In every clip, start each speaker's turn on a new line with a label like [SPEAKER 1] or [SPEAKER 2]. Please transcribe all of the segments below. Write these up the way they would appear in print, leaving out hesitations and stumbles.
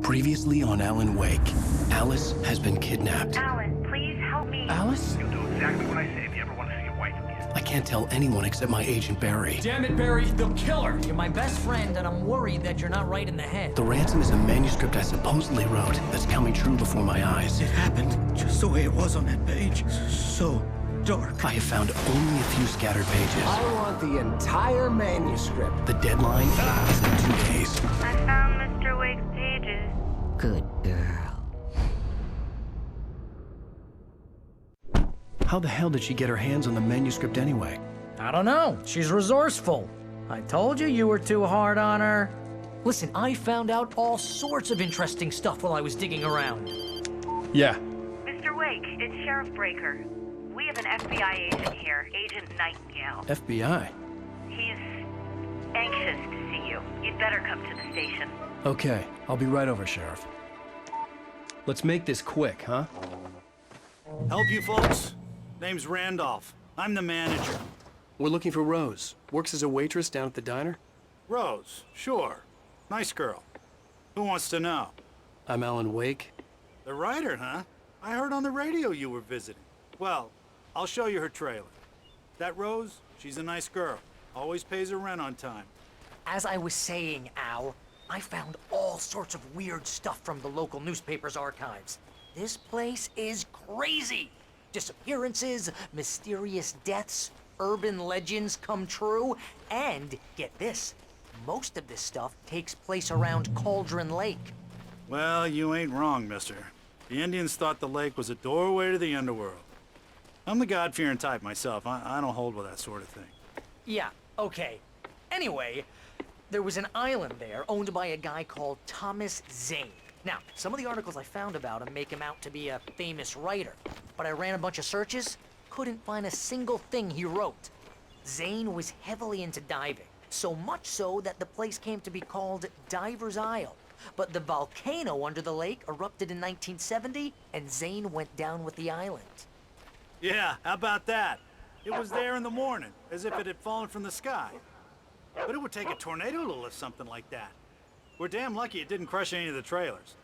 [SPEAKER 1] Previously on Alan Wake, Alice has been kidnapped.
[SPEAKER 2] Alan, please help me.
[SPEAKER 1] Alice?
[SPEAKER 3] You'll do exactly what I say if you ever want to see your wife again.
[SPEAKER 1] I can't tell anyone except my agent Barry.
[SPEAKER 4] Damn it, Barry, they'll kill her! You're my best friend, and I'm worried that you're not right in the head.
[SPEAKER 1] The ransom is a manuscript I supposedly wrote that's coming true before my eyes.
[SPEAKER 5] It happened just the way it was on that page. So dark.
[SPEAKER 1] I have found only a few scattered pages.
[SPEAKER 6] I want the entire manuscript.
[SPEAKER 1] The deadline is in 2 days.
[SPEAKER 2] I found Mr. Wake's pages.
[SPEAKER 6] Good girl.
[SPEAKER 1] How the hell did she get her hands on the manuscript anyway?
[SPEAKER 4] I don't know. She's resourceful. I told you were too hard on her. Listen, I found out all sorts of interesting stuff while I was digging around.
[SPEAKER 1] Yeah.
[SPEAKER 2] Mr. Wake, it's Sheriff Breaker. We have an FBI agent here, Agent Nightingale.
[SPEAKER 1] FBI?
[SPEAKER 2] He's anxious to see you. You'd better come to the station.
[SPEAKER 1] Okay, I'll be right over, Sheriff. Let's make this quick, huh?
[SPEAKER 5] Help you folks? Name's Randolph. I'm the manager.
[SPEAKER 1] We're looking for Rose. Works as a waitress down at the diner.
[SPEAKER 5] Rose, sure. Nice girl. Who wants to know?
[SPEAKER 1] I'm Alan Wake.
[SPEAKER 5] The writer, huh? I heard on the radio you were visiting. Well, I'll show you her trailer. That Rose, she's a nice girl. Always pays her rent on time.
[SPEAKER 4] As I was saying, Al, I found all sorts of weird stuff from the local newspaper's archives. This place is crazy. Disappearances, mysterious deaths, urban legends come true, and get this, most of this stuff takes place around Cauldron Lake.
[SPEAKER 5] Well, you ain't wrong, mister. The Indians thought the lake was a doorway to the underworld. I'm the God-fearing type myself. I don't hold with that sort of thing.
[SPEAKER 4] Yeah, okay. Anyway, there was an island there owned by a guy called Thomas Zane. Now, some of the articles I found about him make him out to be a famous writer, but I ran a bunch of searches, couldn't find a single thing he wrote. Zane was heavily into diving, so much so that the place came to be called Diver's Isle. But the volcano under the lake erupted in 1970, and Zane went down with the island.
[SPEAKER 5] Yeah, how about that? It was there in the morning, as if it had fallen from the sky. But it would take a tornado to lift something like that. We're damn lucky it didn't crush any of the trailers.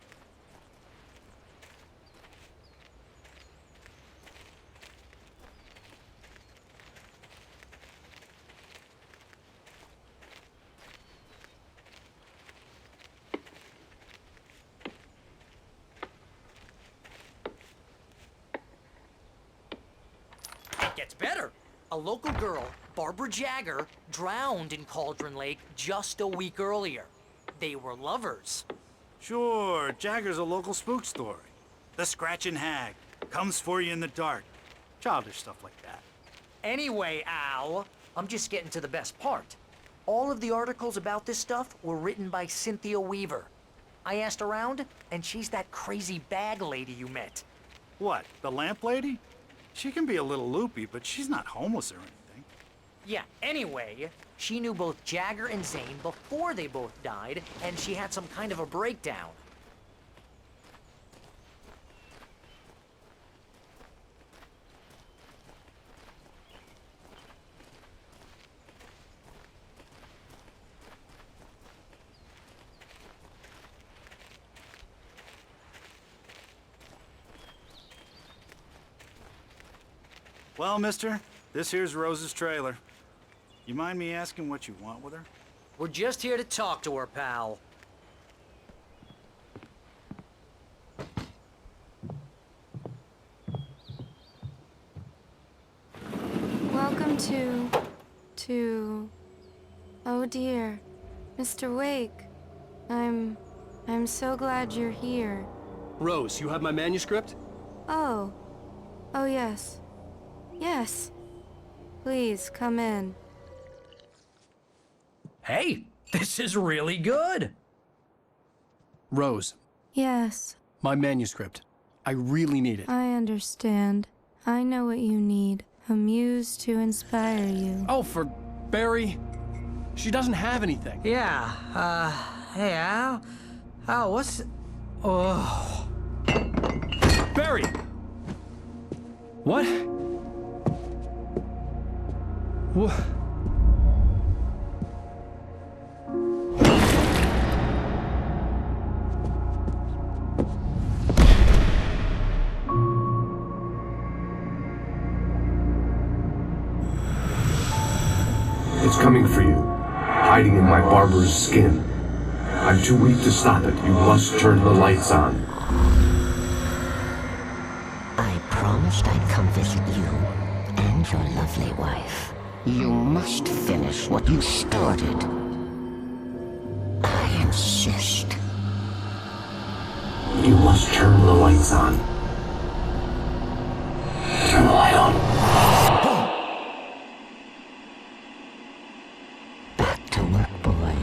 [SPEAKER 4] It gets better. A local girl, Barbara Jagger, drowned in Cauldron Lake just a week earlier. They were lovers.
[SPEAKER 5] Sure, Jagger's a local spook story. The Scratching Hag comes for you in the dark. Childish stuff like that.
[SPEAKER 4] Anyway, Al, I'm just getting to the best part. All of the articles about this stuff were written by Cynthia Weaver. I asked around, and she's that crazy bag lady you met.
[SPEAKER 5] What, the lamp lady? She can be a little loopy, but she's not homeless or anything.
[SPEAKER 4] Yeah, anyway, she knew both Jagger and Zane before they both died, and she had some kind of a breakdown.
[SPEAKER 5] Well, mister, this here's Rose's trailer. You mind me asking what you want with her?
[SPEAKER 4] We're just here to talk to her, pal.
[SPEAKER 7] Welcome to... Oh dear, Mr. Wake. I'm so glad you're here.
[SPEAKER 1] Rose, you have my manuscript?
[SPEAKER 7] Oh. Oh yes. Yes. Please, come in.
[SPEAKER 4] Hey, this is really good.
[SPEAKER 1] Rose,
[SPEAKER 7] Yes,
[SPEAKER 1] my manuscript. I really need it.
[SPEAKER 7] I understand. I know what you need. A muse to inspire you.
[SPEAKER 1] Oh, for Barry. She doesn't have anything.
[SPEAKER 4] Yeah, hey, Al? Al, what's... Oh...
[SPEAKER 1] Barry! What? What?
[SPEAKER 8] It's coming for you, hiding in my barber's skin. I'm too weak to stop it. You must turn the lights on.
[SPEAKER 6] I promised I'd come visit you and your lovely wife. You must finish what you started. I insist.
[SPEAKER 8] You must turn the lights on. Turn the light on.
[SPEAKER 6] Back to work, boy.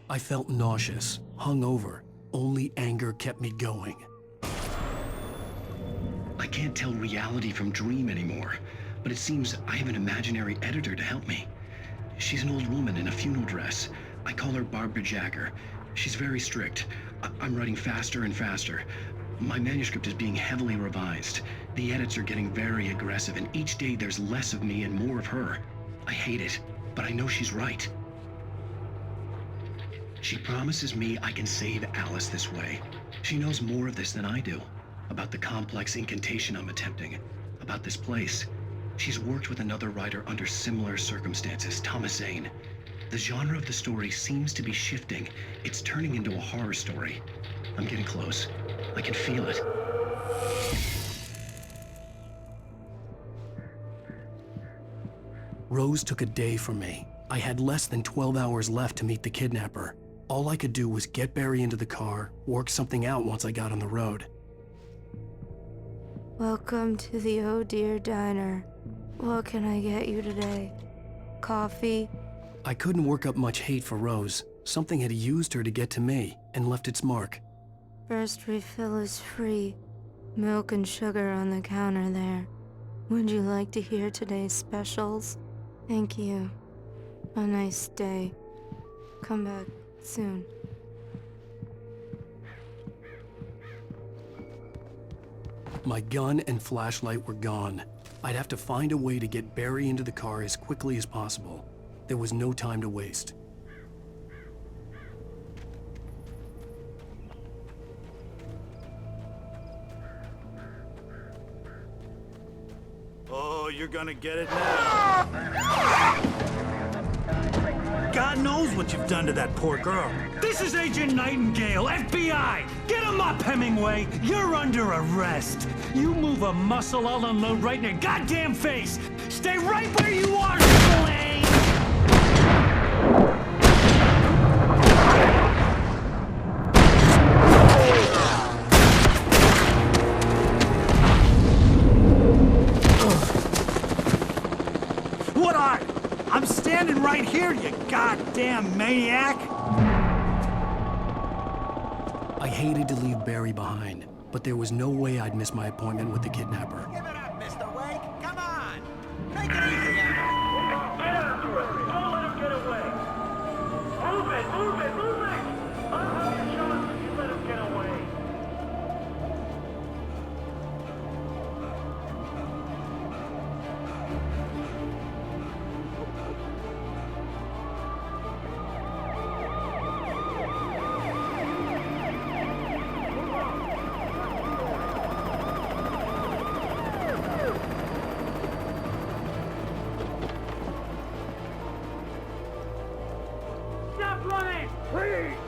[SPEAKER 1] I felt nauseous, hungover. Only anger kept me going.
[SPEAKER 9] I can't tell reality from dream anymore, but it seems I have an imaginary editor to help me. She's an old woman in a funeral dress. I call her Barbara Jagger. She's very strict. I'm writing faster and faster. My manuscript is being heavily revised. The edits are getting very aggressive, and each day there's less of me and more of her. I hate it, but I know she's right. She promises me I can save Alice this way. She knows more of this than I do. About the complex incantation I'm attempting. About this place. She's worked with another writer under similar circumstances, Thomas Zane. The genre of the story seems to be shifting. It's turning into a horror story. I'm getting close. I can feel it.
[SPEAKER 1] Rose took a day from me. I had less than 12 hours left to meet the kidnapper. All I could do was get Barry into the car, work something out once I got on the road.
[SPEAKER 7] Welcome to the Oh Dear Diner. What can I get you today? Coffee?
[SPEAKER 1] I couldn't work up much hate for Rose. Something had used her to get to me and left its mark.
[SPEAKER 7] First refill is free. Milk and sugar on the counter there. Would you like to hear today's specials? Thank you. A nice day. Come back soon.
[SPEAKER 1] My gun and flashlight were gone. I'd have to find a way to get Barry into the car as quickly as possible. There was no time to waste.
[SPEAKER 5] Oh, you're gonna get it now. God knows what you've done to that poor girl.
[SPEAKER 10] This is Agent Nightingale, FBI! Get him up, Hemingway! You're under arrest! You move a muscle, I'll unload right in your goddamn face! Stay right where you are, Slane!
[SPEAKER 5] What are you? I'm standing right here, you goddamn maniac!
[SPEAKER 1] I hated to leave Barry behind, but there was no way I'd miss my appointment with the kidnapper.
[SPEAKER 11] Give it up, Mr. Wake! Come on! Take it easy, Emma!
[SPEAKER 10] Get after it! Don't let him get away! Move it! Move it! Move it! I'll have your chance if you let him get away! Stop running! Please!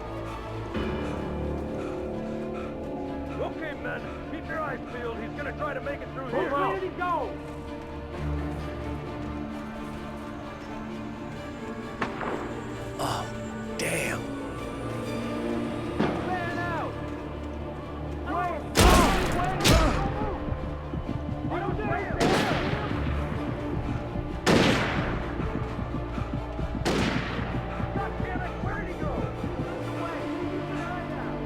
[SPEAKER 10] Okay, men. Keep your eyes peeled. He's gonna try to make it through here. Where did he go?
[SPEAKER 1] Oh, damn.
[SPEAKER 10] Man out! Wait! God damn it! Where'd he go? Wait! Keep an eye out!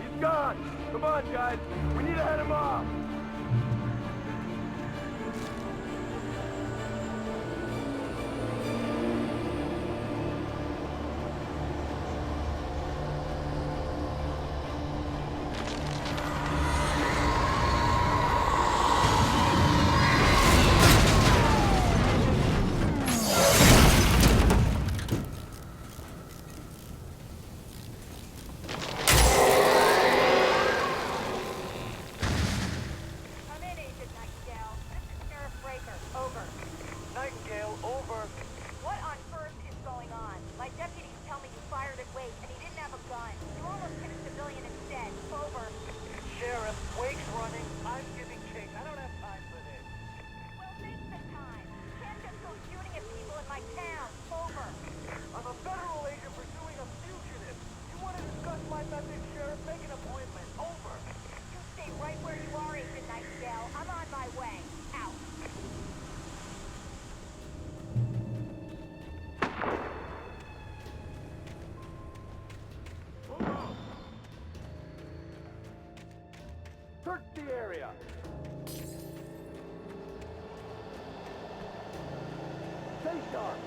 [SPEAKER 10] He's gone! Come on, guys! We need to head him off!
[SPEAKER 3] Wake's running. I'm giving chase. I don't have time for this.
[SPEAKER 2] Well, make the time. Can't just go shooting at people in my town. Over.
[SPEAKER 3] I'm a federal agent pursuing a fugitive. You want to discuss my message, Sheriff? Make an appointment. Over.
[SPEAKER 2] You stay right where you are, Agent Nightingale. I'm on my way. Out.
[SPEAKER 3] Search the area. Stay sharp.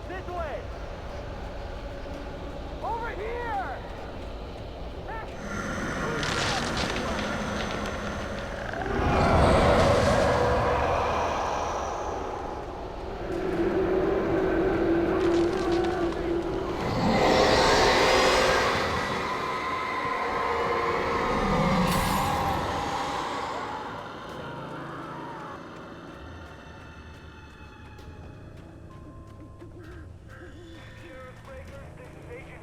[SPEAKER 3] This way. Over here.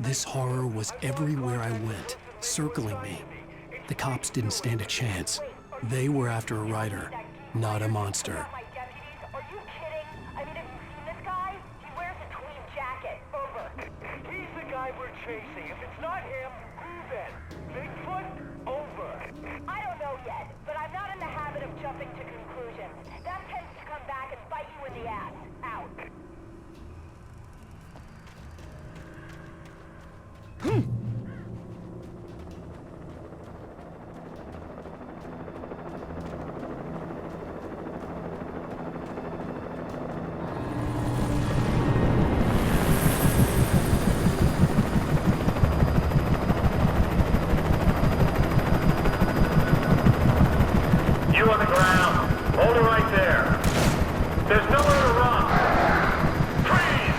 [SPEAKER 1] This horror was everywhere I went, circling me. The cops didn't stand a chance. They were after a writer, not a monster.
[SPEAKER 2] My deputies? Are you kidding? I mean, have you seen this guy? He wears a tweed jacket. Over.
[SPEAKER 3] He's the guy we're chasing. If it's not him, who then? Bigfoot? Over.
[SPEAKER 2] I don't know yet, but I'm not in the habit of jumping to conclusions. That tends to come back and bite you in the ass. Out.
[SPEAKER 3] You on the ground. Hold it right there. There's nowhere to run. Freeze!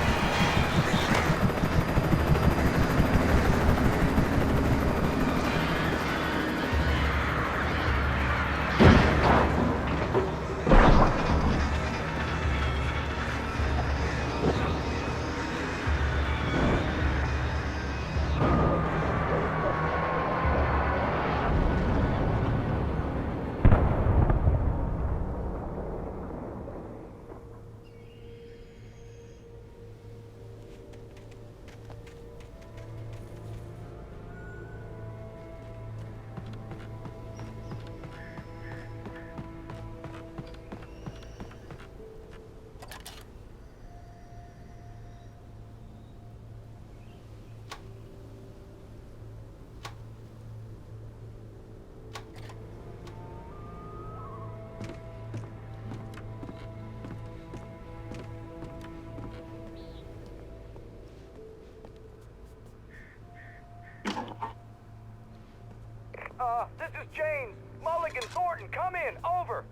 [SPEAKER 3] This is James. Mulligan, Thornton, come in. Over.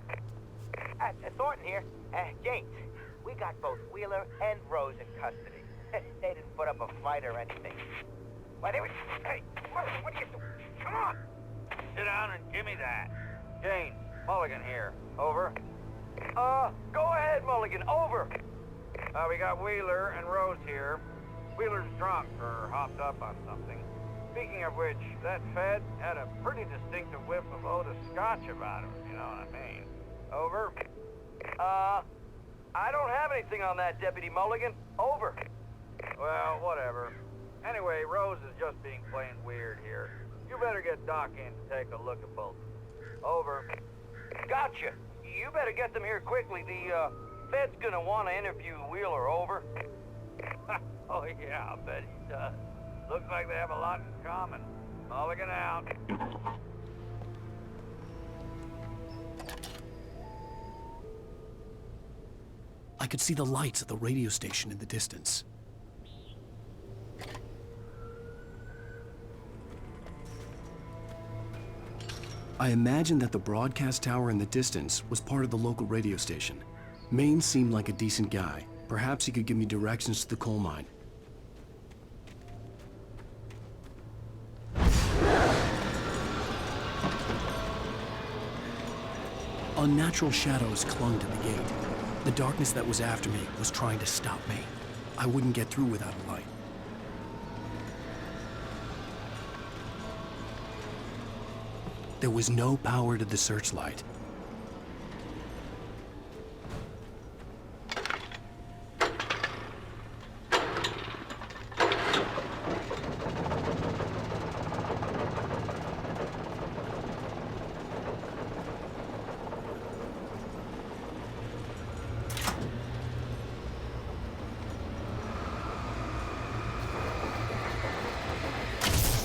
[SPEAKER 11] Thornton here. James, we got both Wheeler and Rose in custody. They didn't put up a fight or anything. Why, they were... Hey, what are you doing? Come on!
[SPEAKER 3] Sit down and give me that. James, Mulligan here. Over. Go ahead, Mulligan. Over. We got Wheeler and Rose here. Wheeler's drunk or hopped up on something. Speaking of which, that Fed had a pretty distinctive whiff of Otis Scotch about him, you know what I mean. Over. I don't have anything on that, Deputy Mulligan. Over. Well, whatever. Anyway, Rose is just being plain weird here. You better get Doc in to take a look at both. Over. Gotcha. You better get them here quickly. The, Fed's gonna want to interview Wheeler. Over. Oh, yeah, I bet he does. Looks like they have a lot in common. Mulligan out.
[SPEAKER 1] I could see the lights at the radio station in the distance. I imagined that the broadcast tower in the distance was part of the local radio station. Maine seemed like a decent guy. Perhaps he could give me directions to the coal mine. Unnatural shadows clung to the gate. The darkness that was after me was trying to stop me. I wouldn't get through without a light. There was no power to the searchlight.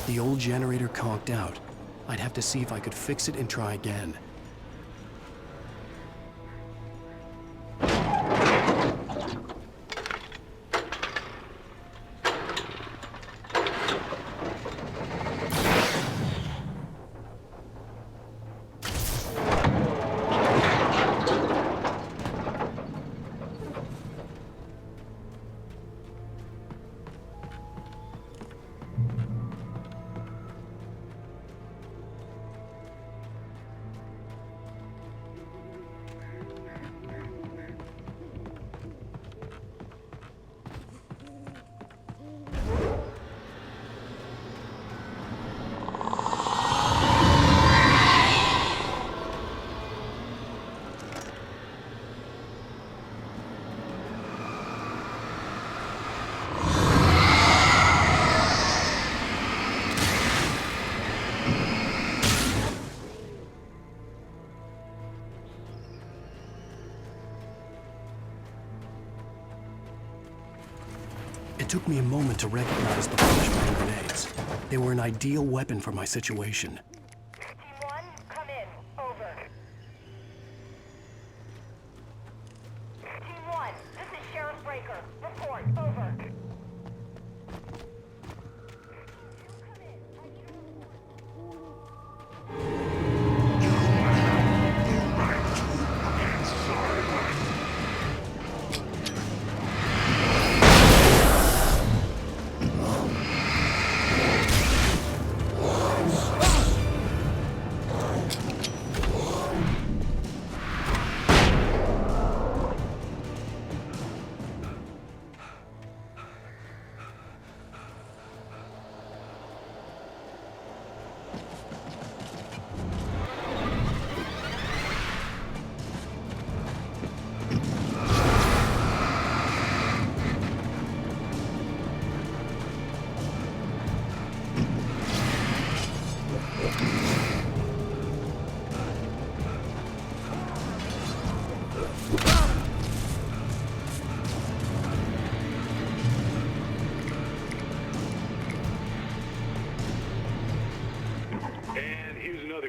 [SPEAKER 1] The old generator conked out. I'd have to see if I could fix it and try again. It took me a moment to recognize the flashbang grenades. They were an ideal weapon for my situation.
[SPEAKER 2] Team 1, come in. Over. Team 1, this is Sheriff Breaker. Report. Over.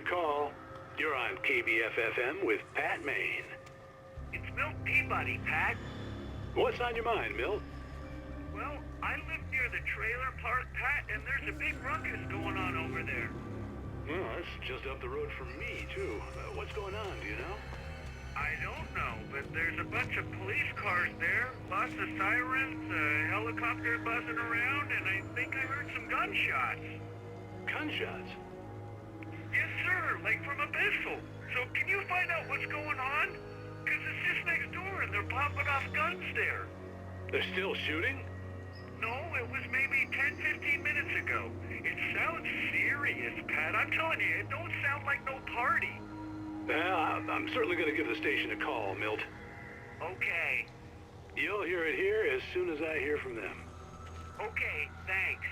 [SPEAKER 12] Call. You're on KBF-FM with Pat Maine.
[SPEAKER 13] It's Milt Peabody, Pat.
[SPEAKER 12] What's on your mind, Milt?
[SPEAKER 13] Well, I live near the trailer park, Pat, and there's a big ruckus going on over there.
[SPEAKER 12] Well, that's just up the road from me, too. What's going on, do you know?
[SPEAKER 13] I don't know, but there's a bunch of police cars there, lots of sirens, a helicopter buzzing around, and I think I heard some gunshots.
[SPEAKER 12] Gunshots?
[SPEAKER 13] Yes, sir, like from a pistol. So can you find out what's going on? Because it's just next door and they're popping off guns there.
[SPEAKER 12] They're still shooting?
[SPEAKER 13] No, it was maybe 10-15 minutes ago. It sounds serious, Pat. I'm telling you, it don't sound like no party.
[SPEAKER 12] Well, I'm certainly going to give the station a call, Milt.
[SPEAKER 13] Okay.
[SPEAKER 12] You'll hear it here as soon as I hear from them.
[SPEAKER 13] Okay, thanks.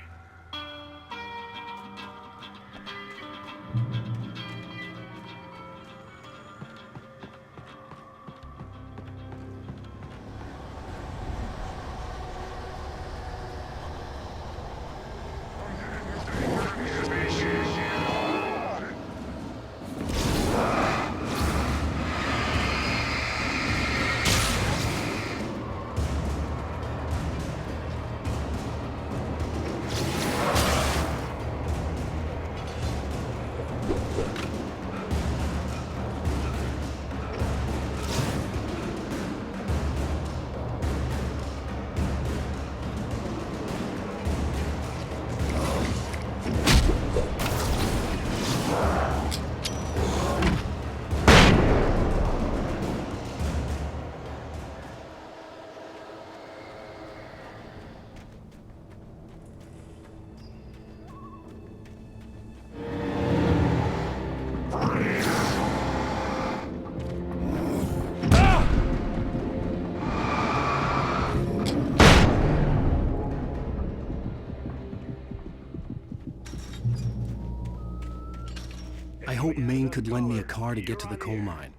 [SPEAKER 1] I hope Maine could lend me a car to get to the coal mine.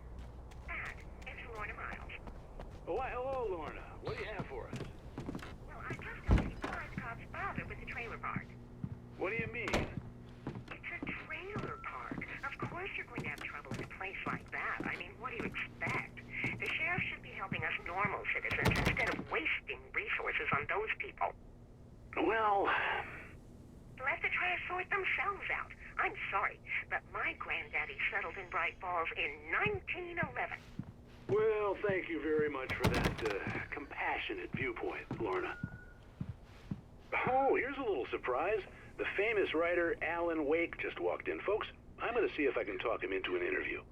[SPEAKER 12] Oh, why, hello, Lorna. What do you have for us?
[SPEAKER 2] Well, I just don't see why cops bother with the trailer park.
[SPEAKER 12] What do you mean?
[SPEAKER 2] It's a trailer park. Of course you're going to have trouble in a place like that. I mean, what do you expect? The sheriff should be helping us normal citizens instead of wasting resources on those people.
[SPEAKER 12] Well...
[SPEAKER 2] Let the trash sort themselves out. I'm sorry, but my granddaddy settled in Bright Falls in 1911.
[SPEAKER 12] Well, thank you very much for that compassionate viewpoint, Lorna. Oh, here's a little surprise. The famous writer Alan Wake just walked in. Folks, I'm going to see if I can talk him into an interview.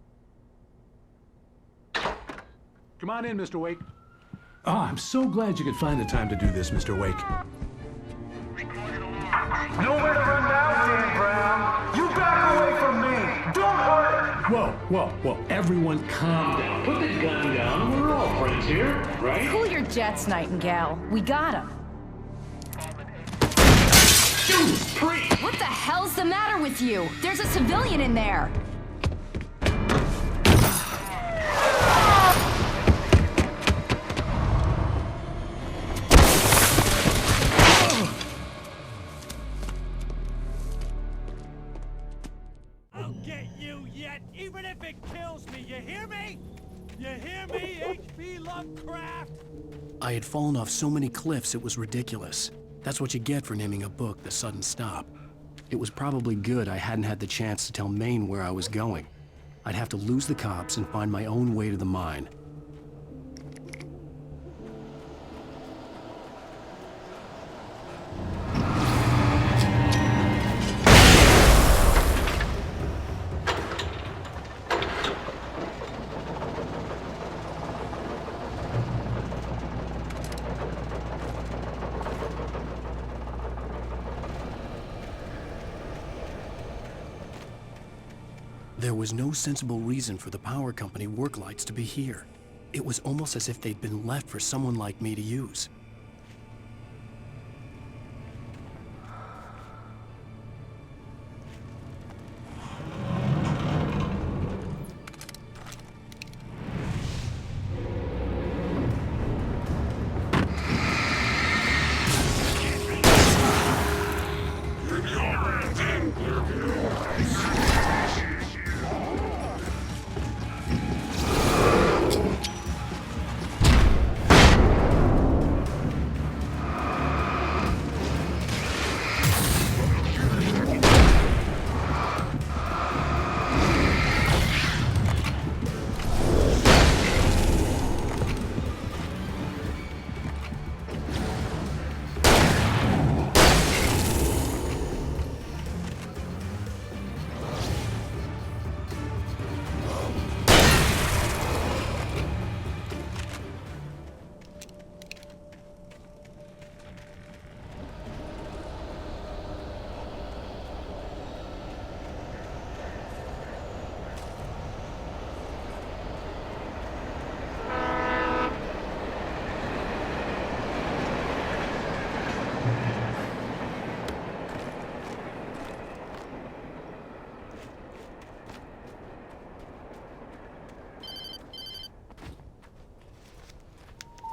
[SPEAKER 8] Come on in, Mr. Wake. Oh, I'm so glad you could find the time to do this, Mr. Wake.
[SPEAKER 10] Nowhere to run now, Dan Brown. You back away from me. Don't hurt it.
[SPEAKER 8] Whoa. Everyone calm down. Put the gun down. We're all friends here, right?
[SPEAKER 14] Cool your jets, Nightingale. We got him. What the hell's the matter with you? There's a civilian in there.
[SPEAKER 10] I'll get you yet, even if it kills me. You hear me? You hear me, H.P. Lovecraft?
[SPEAKER 1] I had fallen off so many cliffs it was ridiculous. That's what you get for naming a book The Sudden Stop. It was probably good I hadn't had the chance to tell Maine where I was going. I'd have to lose the cops and find my own way to the mine. There was no sensible reason for the power company work lights to be here. It was almost as if they'd been left for someone like me to use.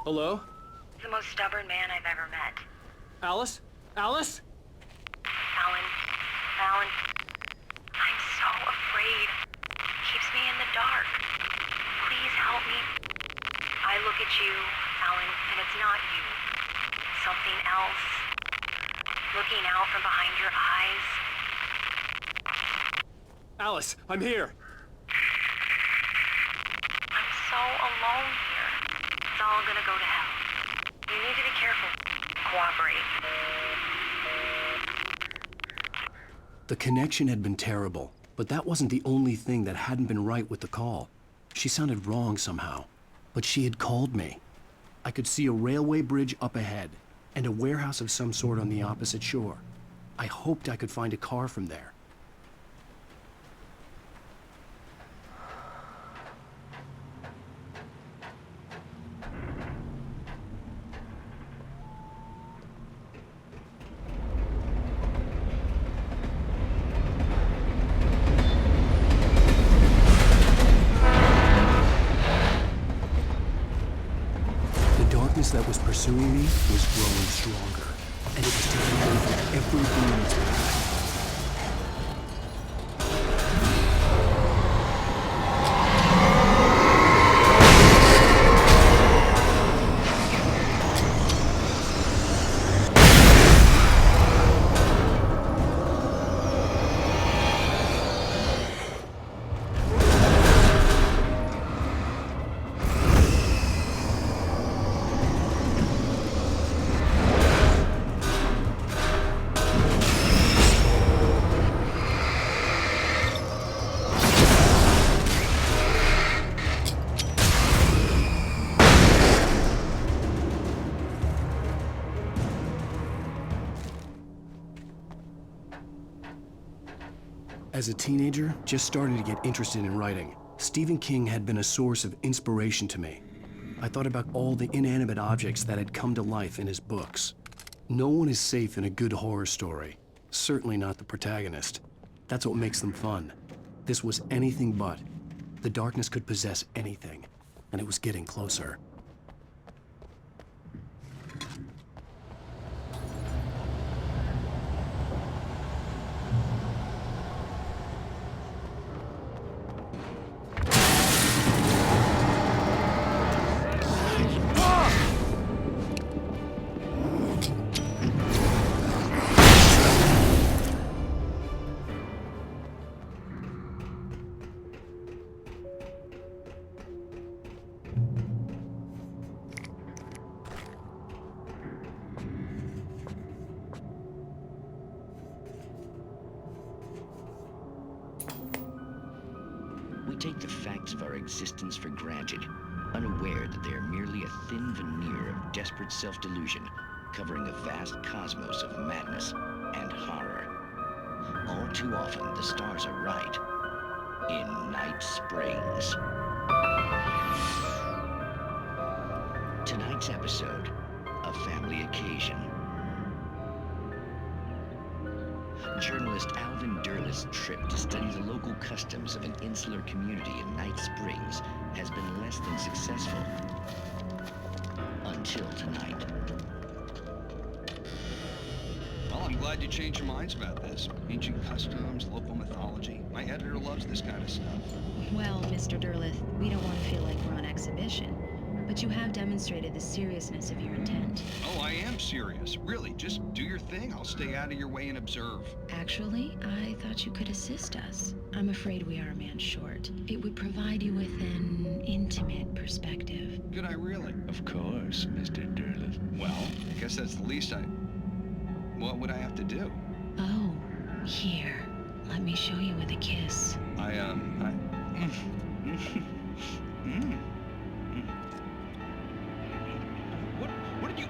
[SPEAKER 15] Hello?
[SPEAKER 2] The most stubborn man I've ever met.
[SPEAKER 15] Alice? Alice?
[SPEAKER 2] Alan, I'm so afraid. Keeps me in the dark. Please help me. I look at you, Alan, and it's not you. Something else. Looking out from behind your eyes.
[SPEAKER 15] Alice, I'm here.
[SPEAKER 2] I'm so alone here. It's all gonna go to hell. You need to be careful. Cooperate.
[SPEAKER 1] The connection had been terrible, but that wasn't the only thing that hadn't been right with the call. She sounded wrong somehow, but she had called me. I could see a railway bridge up ahead, and a warehouse of some sort on the opposite shore. I hoped I could find a car from there. pursuing me was growing stronger, and it was taking over everything in its path. As a teenager, just starting to get interested in writing, Stephen King had been a source of inspiration to me. I thought about all the inanimate objects that had come to life in his books. No one is safe in a good horror story. Certainly not the protagonist. That's what makes them fun. This was anything but. The darkness could possess anything, and it was getting closer.
[SPEAKER 16] We take the facts of our existence for granted, unaware that they are merely a thin veneer of desperate self-delusion, covering a vast cosmos of madness and horror. All too often, the stars are right. In Night Springs. Tonight's episode, a family occasion. Journalist Alvin Derlis' trip to study the local customs of an insular community in Night Springs has been less than successful. Until tonight.
[SPEAKER 17] Well, I'm glad you changed your minds about this. Ancient customs, local mythology. My editor loves this kind of stuff.
[SPEAKER 18] Well, Mr. Derlith, we don't want to feel like we're on exhibition, but you have demonstrated the seriousness of your intent.
[SPEAKER 17] Oh, I am serious. Really, just do your thing. I'll stay out of your way and observe.
[SPEAKER 18] Actually, I thought you could assist us. I'm afraid we are a man short. It would provide you with an intimate perspective.
[SPEAKER 17] Could I really?
[SPEAKER 16] Of course, Mr. Derlith.
[SPEAKER 17] Well, I guess that's the least What would I have to do?
[SPEAKER 18] Oh, here. Let me show you with a kiss.
[SPEAKER 17] What did you...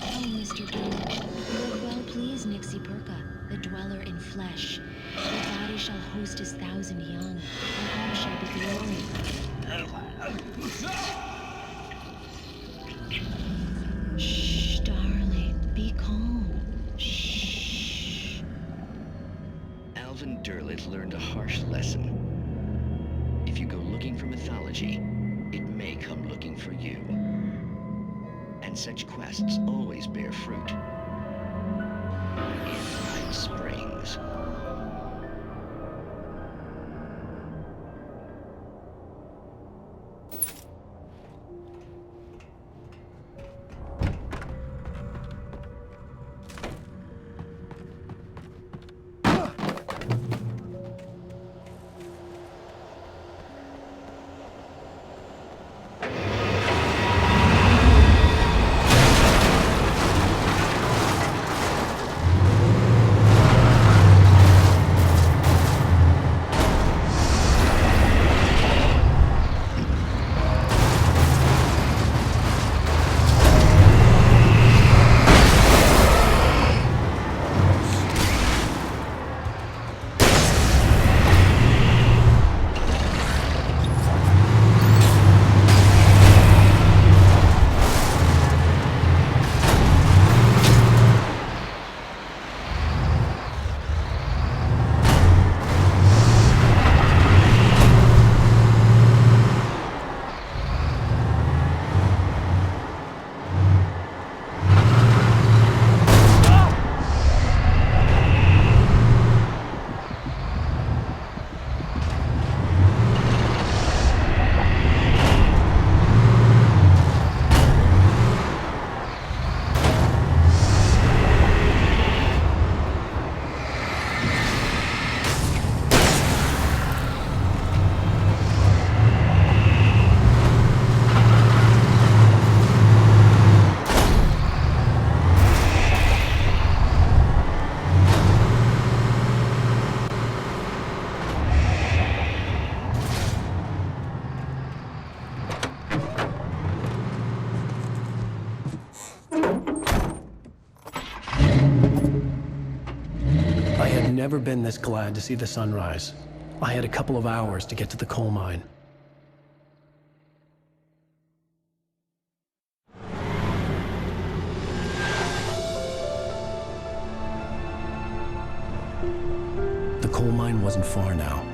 [SPEAKER 18] Oh, Mr. Derlith, look well pleased, Nixie Perka, the dweller in flesh. Your body shall host his 1,000 young, and all shall be glory. Shh, darling, be calm. Shh.
[SPEAKER 16] Alvin Derlith learned a harsh lesson. If you go looking for mythology, it may come looking for you. And such quests always bear fruit. In Night Springs.
[SPEAKER 1] never been this glad to see the sunrise. I had a couple of hours to get to the coal mine. The coal mine wasn't far now.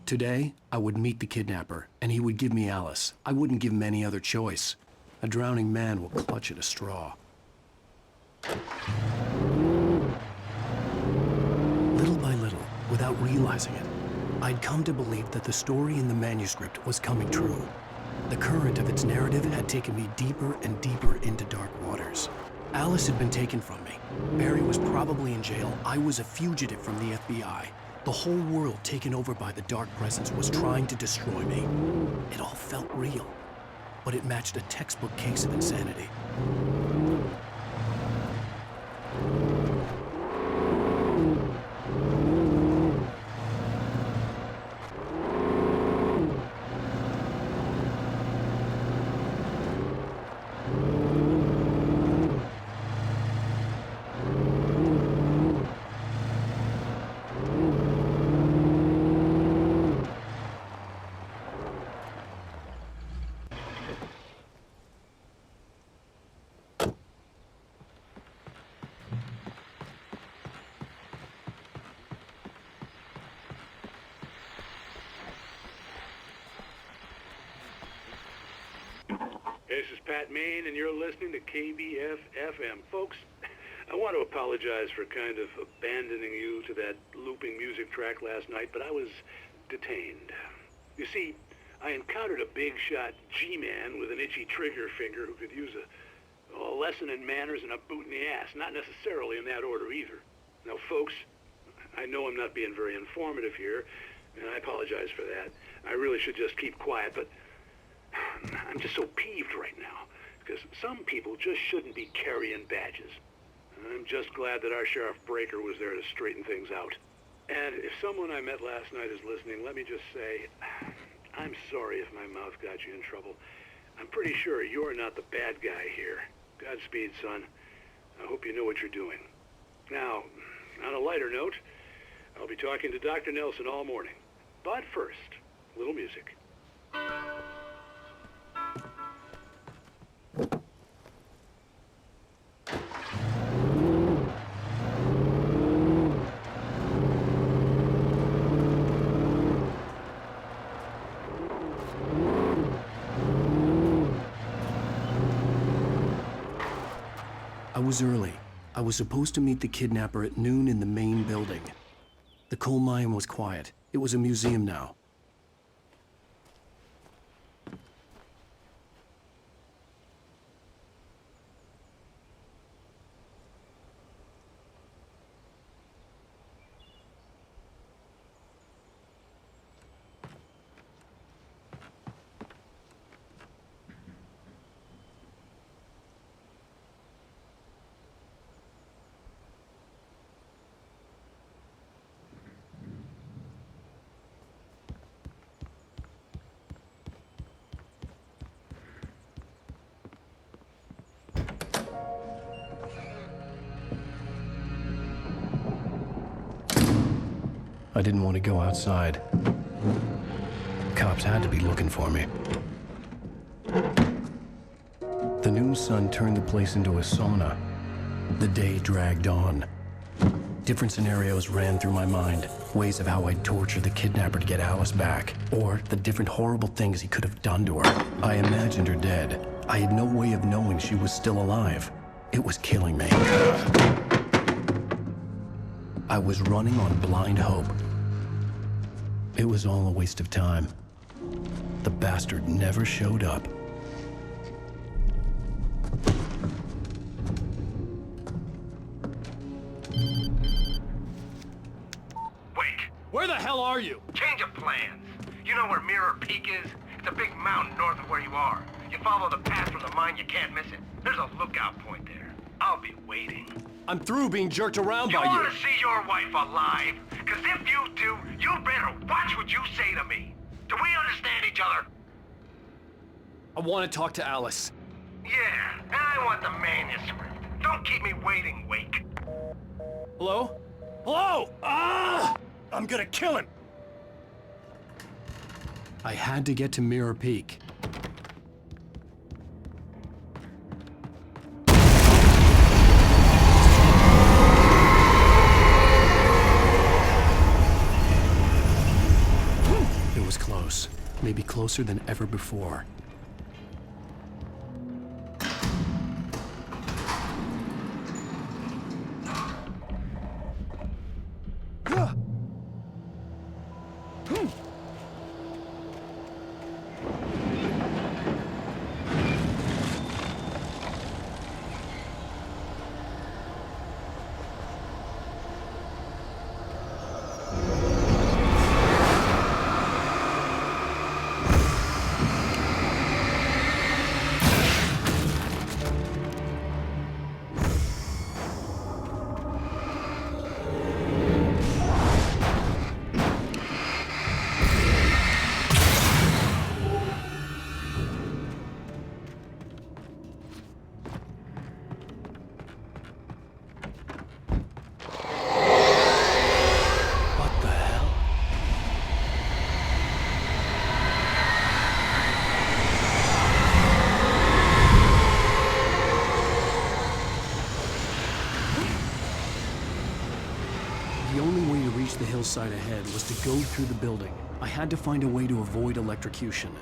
[SPEAKER 1] Today, I would meet the kidnapper, and he would give me Alice. I wouldn't give him any other choice. A drowning man will clutch at a straw. Little by little, without realizing it, I'd come to believe that the story in the manuscript was coming true. The current of its narrative had taken me deeper and deeper into dark waters. Alice had been taken from me. Barry was probably in jail. I was a fugitive from the FBI. The whole world taken over by the dark presence was trying to destroy me. It all felt real, but it matched a textbook case of insanity.
[SPEAKER 12] This is Pat Main, and you're listening to KBF-FM. Folks, I want to apologize for kind of abandoning you to that looping music track last night, but I was detained. You see, I encountered a big-shot G-man with an itchy trigger finger who could use a lesson in manners and a boot in the ass. Not necessarily in that order either. Now, folks, I know I'm not being very informative here, and I apologize for that. I really should just keep quiet, but I'm just so peeved right now, because some people just shouldn't be carrying badges. I'm just glad that our Sheriff Breaker was there to straighten things out. And if someone I met last night is listening, let me just say, I'm sorry if my mouth got you in trouble. I'm pretty sure you're not the bad guy here. Godspeed, son. I hope you know what you're doing. Now, on a lighter note, I'll be talking to Dr. Nelson all morning. But first, a little music.
[SPEAKER 1] I was early. I was supposed to meet the kidnapper at noon in the main building. The coal mine was quiet. It was a museum now. I didn't want to go outside. Cops had to be looking for me. The noon sun turned the place into a sauna. The day dragged on. Different scenarios ran through my mind. Ways of how I'd torture the kidnapper to get Alice back. Or the different horrible things he could have done to her. I imagined her dead. I had no way of knowing she was still alive. It was killing me. I was running on blind hope. It was all a waste of time. The bastard never showed up.
[SPEAKER 19] Wait!
[SPEAKER 15] Where the hell are you?
[SPEAKER 19] Change of plans. You know where Mirror Peak is? It's a big mountain north of where you are. You follow the path from the mine, you can't miss it. There's a lookout point there. I'll be waiting.
[SPEAKER 15] I'm through being jerked around by you.
[SPEAKER 19] You want to see your wife alive? Because if you do, you better watch what you say to me. Do we understand?
[SPEAKER 15] I want to talk to Alice.
[SPEAKER 19] Yeah, and I want the manuscript. Don't keep me waiting, Wake.
[SPEAKER 15] Hello? Hello! Ah! I'm gonna kill him!
[SPEAKER 1] I had to get to Mirror Peak. It was close. Maybe closer than ever before. The only way to reach the hillside ahead was to go through the building. I had to find a way to avoid electrocution.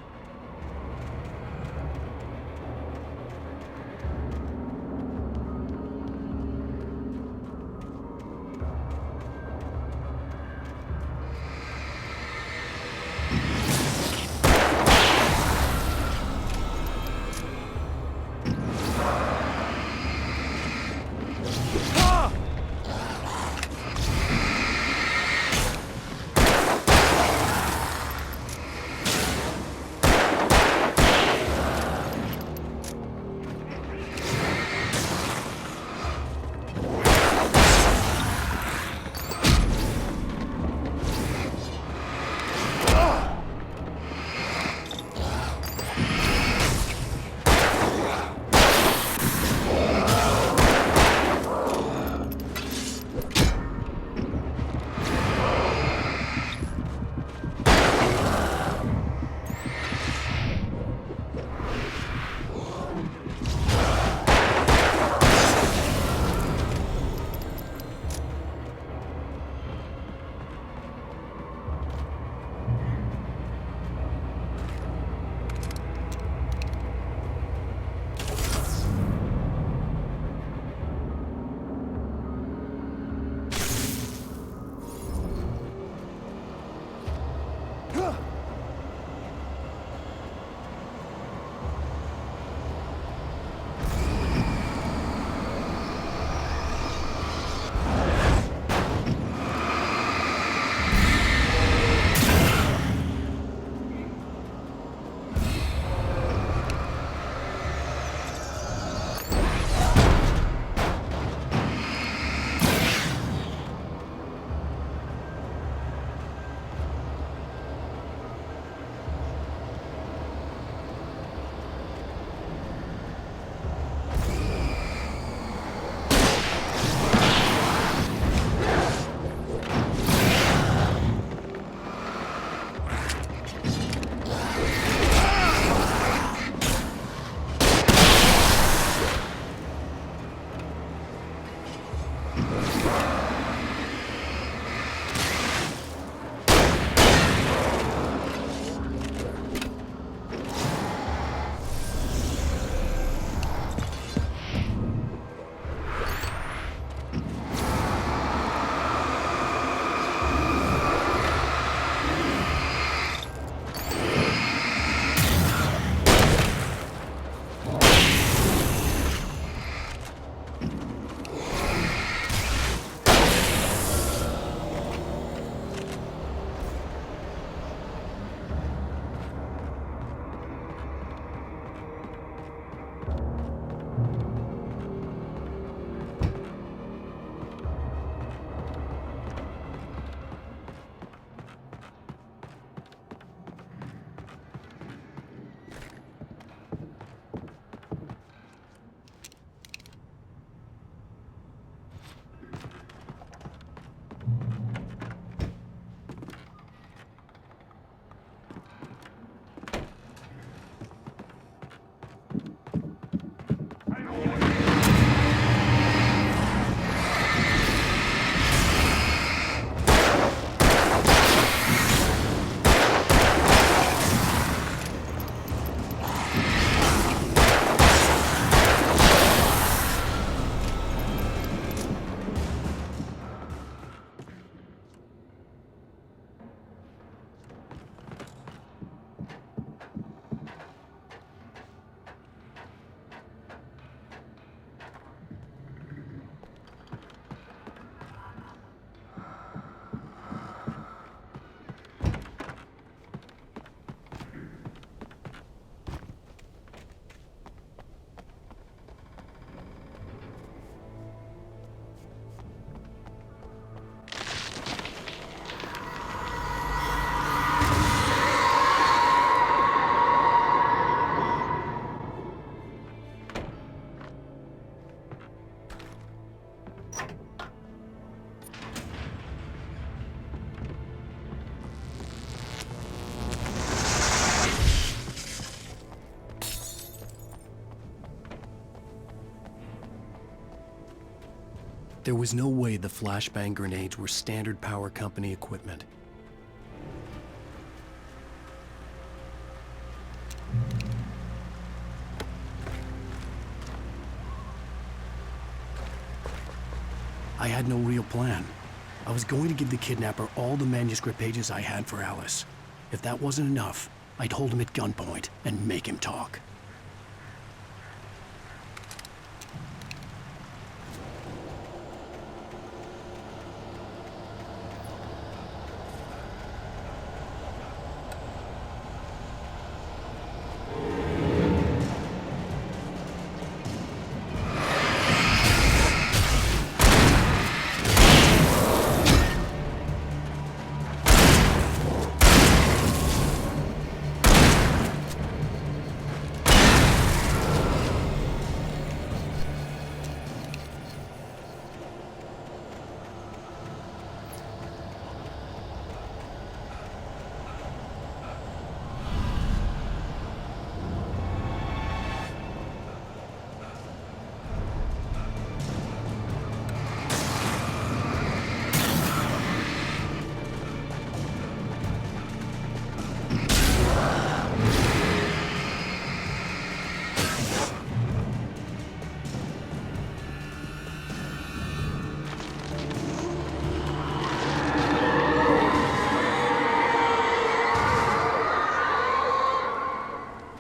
[SPEAKER 1] There was no way the flashbang grenades were standard power company equipment. I had no real plan. I was going to give the kidnapper all the manuscript pages I had for Alice. If that wasn't enough, I'd hold him at gunpoint and make him talk.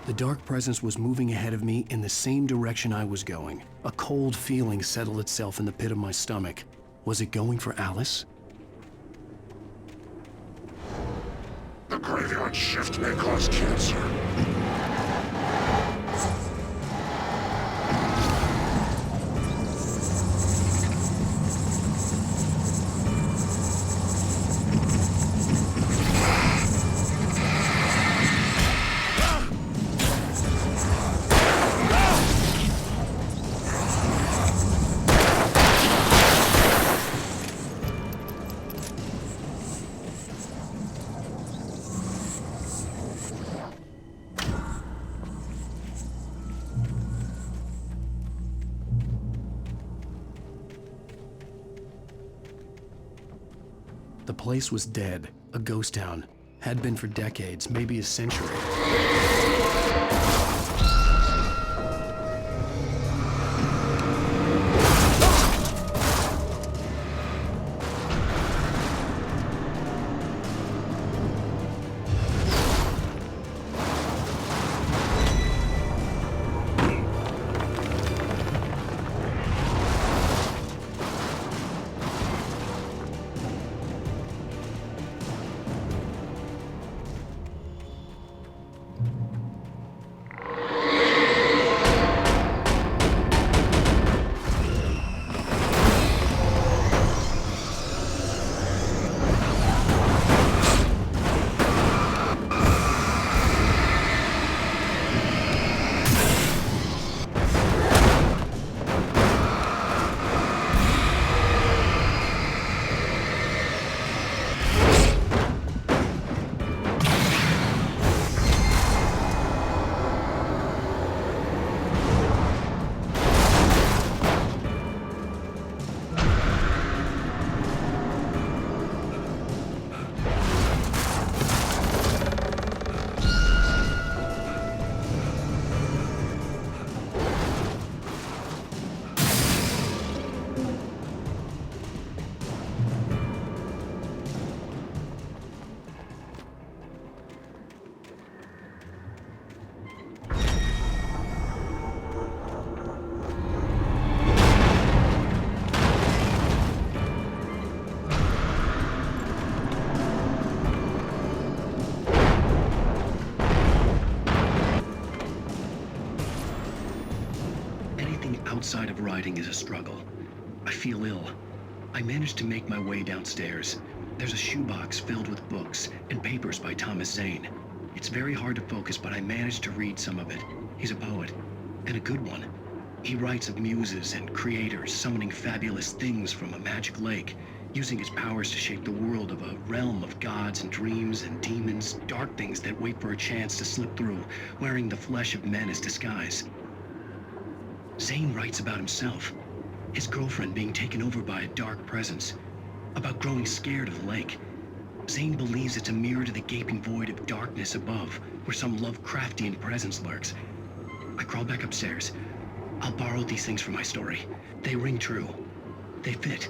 [SPEAKER 1] The dark presence was moving ahead of me in the same direction I was going. A cold feeling settled itself in the pit of my stomach. Was it going for Alice?
[SPEAKER 20] The graveyard shift may cause cancer.
[SPEAKER 1] The place was dead, a ghost town. Had been for decades, maybe a century.
[SPEAKER 9] Outside of riding is a struggle. I feel ill. I managed to make my way downstairs. There's a shoebox filled with books and papers by Thomas Zane. It's very hard to focus, but I managed to read some of it. He's a poet, and a good one. He writes of muses and creators summoning fabulous things from a magic lake, using his powers to shape the world of a realm of gods and dreams and demons, dark things that wait for a chance to slip through, wearing the flesh of men as disguise. Zane writes about himself. his girlfriend being taken over by a dark presence, about growing scared of the lake. Zane believes it's a mirror to the gaping void of darkness above, where some Lovecraftian presence lurks. I crawl back upstairs. I'll borrow these things for my story. They ring true. They fit.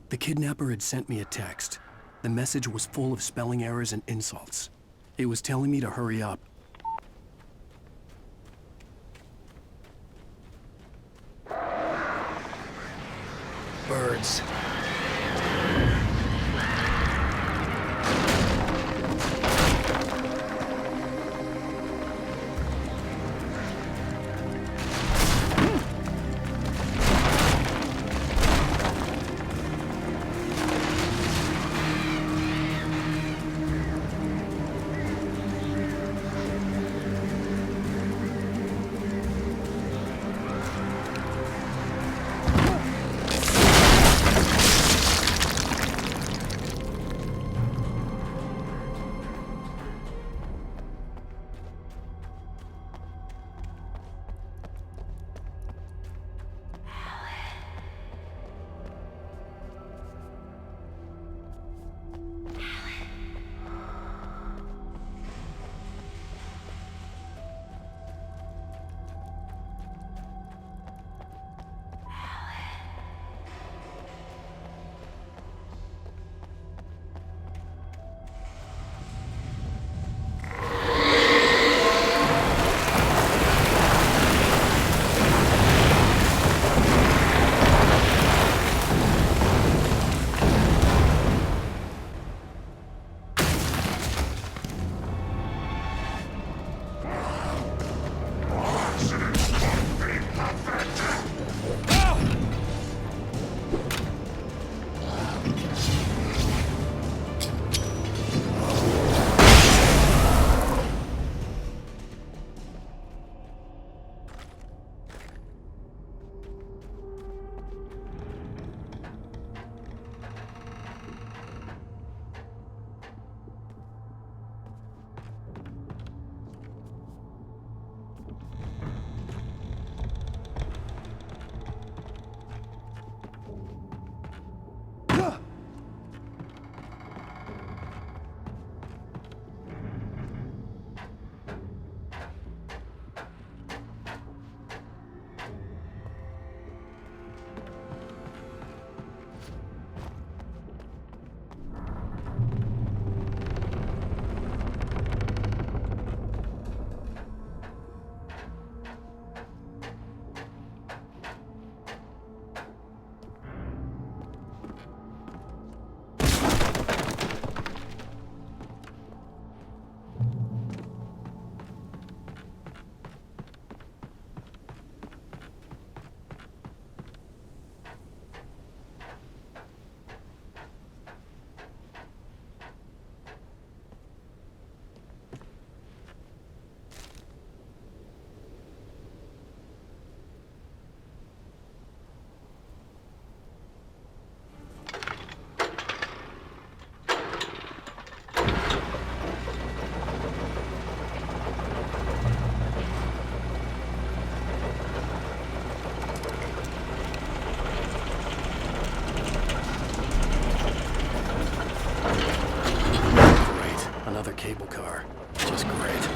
[SPEAKER 1] The kidnapper had sent me a text. The message was full of spelling errors and insults. It was telling me to hurry up. Birds. Cable car. Just great.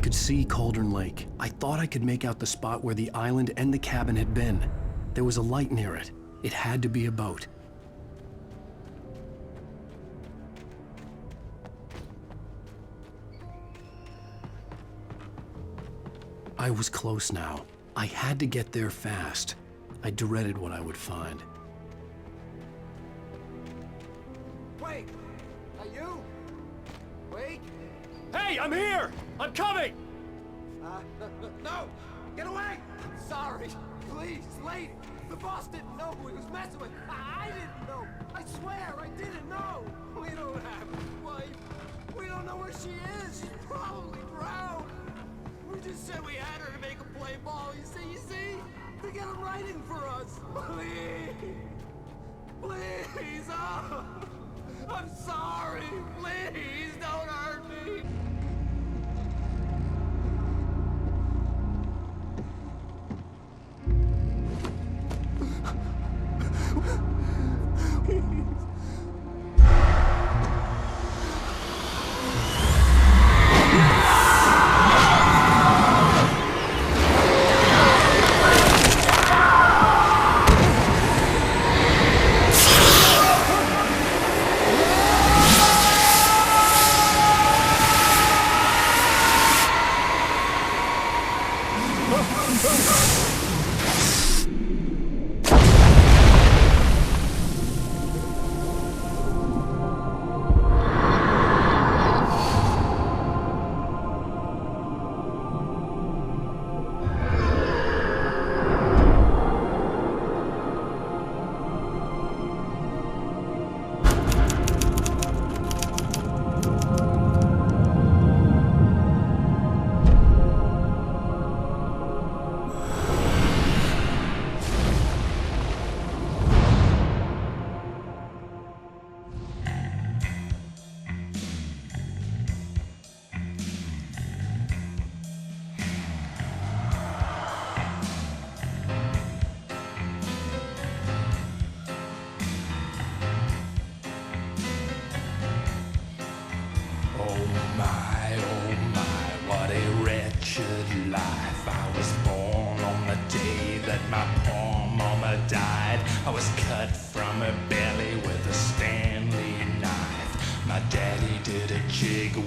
[SPEAKER 1] I could see Cauldron Lake. I thought I could make out the spot where the island and the cabin had been. There was a light near it. It had to be a boat. I was close now. I had to get there fast. I dreaded what I would find.
[SPEAKER 15] Wait! Are you? Wait! Hey, I'm here! I'm coming! No! Get away! Sorry. Please, lady. The boss didn't know who he was messing with. I didn't know. I swear, I didn't know. We don't have a wife. We don't know where she is. She's probably drowned. We just said we had her to make a play ball. You see? To get him writing for us. Please. Please. Oh. I'm sorry. Please don't hurt me.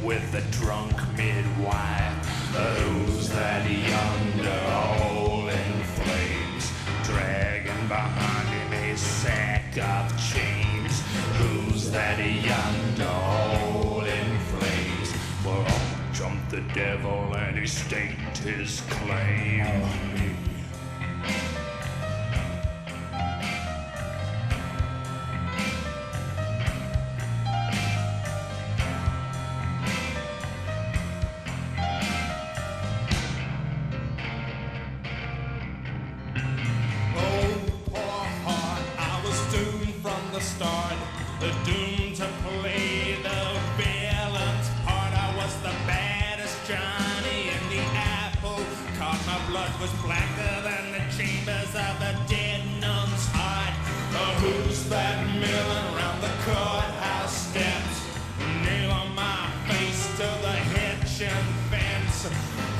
[SPEAKER 21] With the drunk midwife, who's that yonder all in flames, dragging behind him a sack of chains? Who's that yonder all in flames? Well, up jumped the devil and he staked his claim on me. Was blacker than the chambers of a dead nun's heart. Oh, who's that milling around the courthouse steps? Nail on my face to the hitching fence.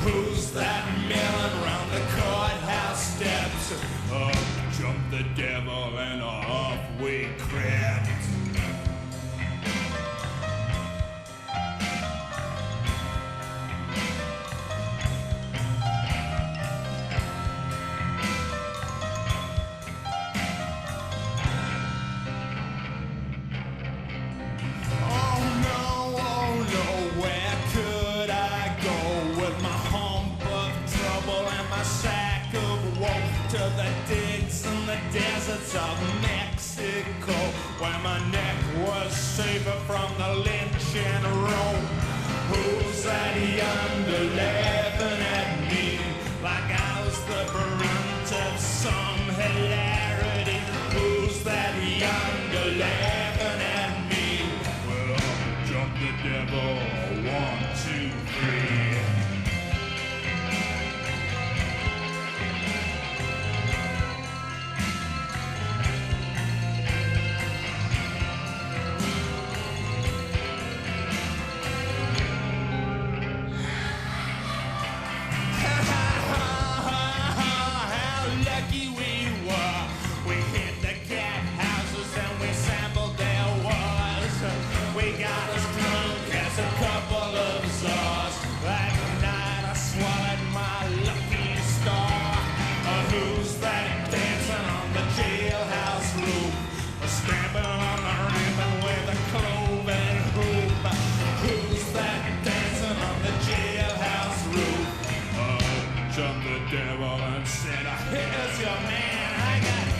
[SPEAKER 21] Who's that milling around the courthouse steps? Up jumped the devil and off we crept. Of Mexico, where my neck was safer from the lynching rope. Who's that yonder laughing at me like I was the brunt of some hilarity? Who's that yonder laughing at me? Well, up jumped the devil, 1, 2, 3. jumped the devil and said, here's your man. I got